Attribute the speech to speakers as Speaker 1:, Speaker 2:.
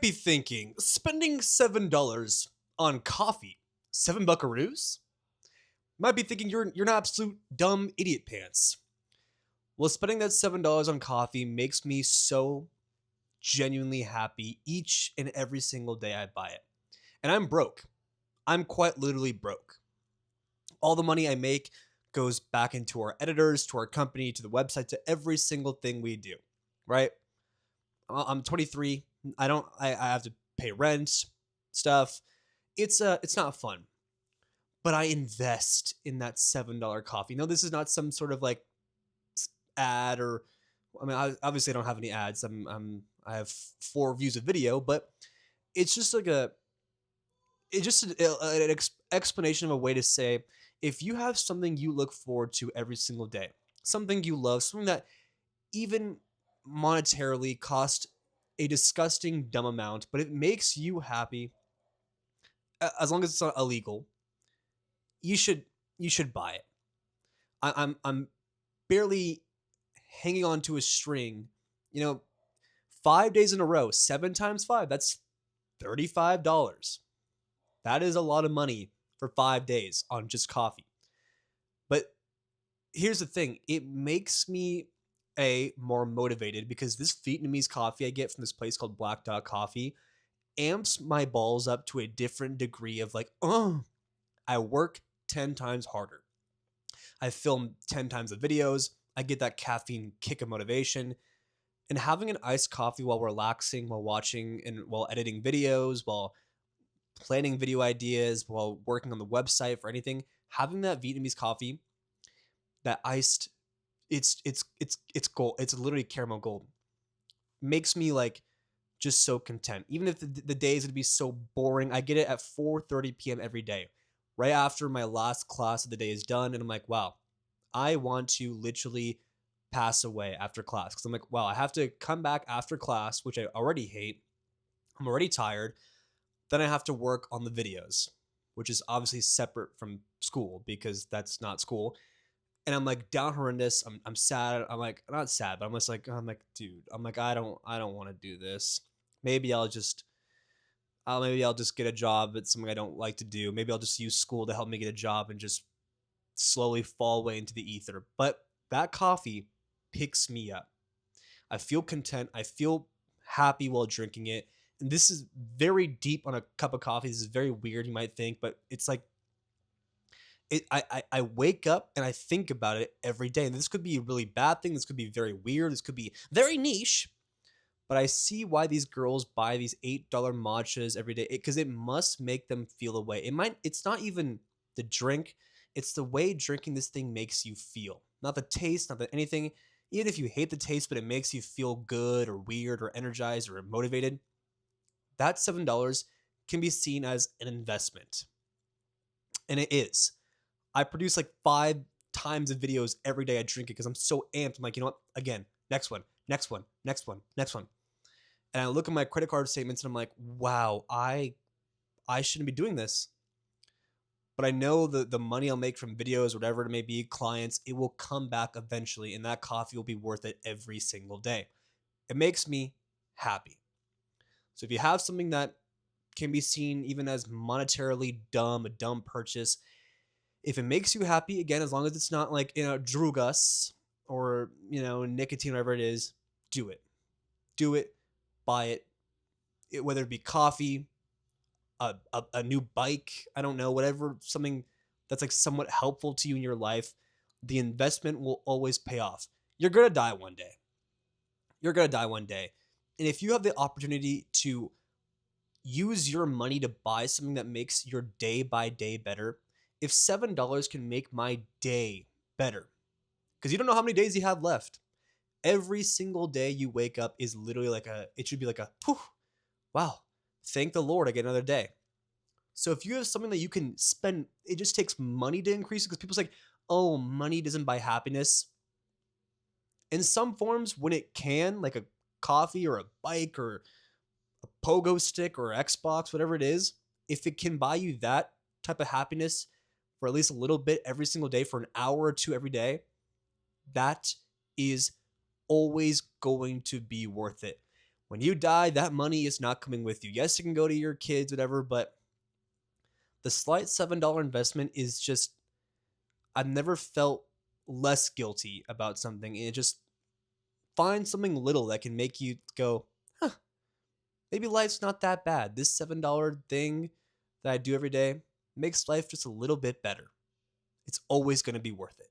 Speaker 1: Be thinking, spending $7 on coffee, 7 buckaroos? Might be thinking you're an absolute dumb idiot pants. Well, spending that $7 on coffee makes me so genuinely happy each and every single day I buy it. And I'm broke. I'm quite literally broke. All the money I make goes back into our editors, to our company, to the website, to every single thing we do. Right? I'm 23. I have to pay rent, stuff. It's not fun. But I invest in that $7 coffee. No, this is not some sort of like ad or I mean, obviously I don't have any ads. I have 4 views of video, but it's just like it's just an explanation of a way to say if you have something you look forward to every single day, something you love, something that even monetarily cost a disgusting dumb amount, but it makes you happy as long as it's not illegal, you should you should buy it. I'm barely hanging on to a string, you know, 5 days in a row, 7 times 5, that's $35. That is a lot of money for 5 days on just coffee. But here's the thing, it makes me more motivated because this Vietnamese coffee I get from this place called Black Dot Coffee amps my balls up to a different degree of like, oh, I work 10 times harder. I film 10 times the videos. I get that caffeine kick of motivation. And having an iced coffee while relaxing, while watching and while editing videos, while planning video ideas, while working on the website for anything, having that Vietnamese coffee, that iced, it's gold. It's literally caramel gold. Makes me like just so content. Even if the day is gonna be so boring, I get it at 4:30 p.m. every day, right after my last class of the day is done, and I'm like, wow, I want to literally pass away after class because I'm like, wow, I have to come back after class, which I already hate. I'm already tired. Then I have to work on the videos, which is obviously separate from school because that's not school. And I'm like down horrendous. I'm sad. I'm like not sad, but I'm like, dude, I'm like I don't want to do this. Maybe maybe I'll just get a job at something I don't like to do. Maybe I'll just use school to help me get a job and just slowly fall away into the ether. But that coffee picks me up. I feel content. I feel happy while drinking it. And this is very deep on a cup of coffee. This is very weird, you might think, but it's like I wake up and I think about it every day. And this could be a really bad thing. This could be very weird. This could be very niche. But I see why these girls buy these $8 matchas every day because it must make them feel a way. It's not even the drink, it's the way drinking this thing makes you feel. Not the taste, not the anything. Even if you hate the taste, but it makes you feel good or weird or energized or motivated, that $7 can be seen as an investment. And it is. I produce like 5 times of videos every day I drink it because I'm so amped. I'm like, you know what? Again, next one, next one, next one, next one. And I look at my credit card statements and I'm like, wow, I shouldn't be doing this. But I know the money I'll make from videos, whatever it may be, clients, it will come back eventually, and that coffee will be worth it every single day. It makes me happy. So if you have something that can be seen even as monetarily dumb, a dumb purchase, if it makes you happy, again, as long as it's not like, drugas or, nicotine, whatever it is, do it. Do it, buy it, whether it be coffee, a new bike, I don't know, whatever, something that's like somewhat helpful to you in your life, the investment will always pay off. You're going to die one day. You're going to die one day. And if you have the opportunity to use your money to buy something that makes your day by day better, if $7 can make my day better, because you don't know how many days you have left. Every single day you wake up is literally it should be like a, whew, wow, thank the Lord I get another day. So if you have something that you can spend, it just takes money to increase it because people say, oh, money doesn't buy happiness. In some forms, when it can, like a coffee or a bike or a pogo stick or Xbox, whatever it is, if it can buy you that type of happiness for at least a little bit every single day for an hour or two every day, that is always going to be worth it. When you die, that money is not coming with you. Yes, it can go to your kids, whatever, but the slight $7 investment is just, I've never felt less guilty about something. And it just find something little that can make you go, huh, maybe life's not that bad. This $7 thing that I do every day makes life just a little bit better. It's always going to be worth it.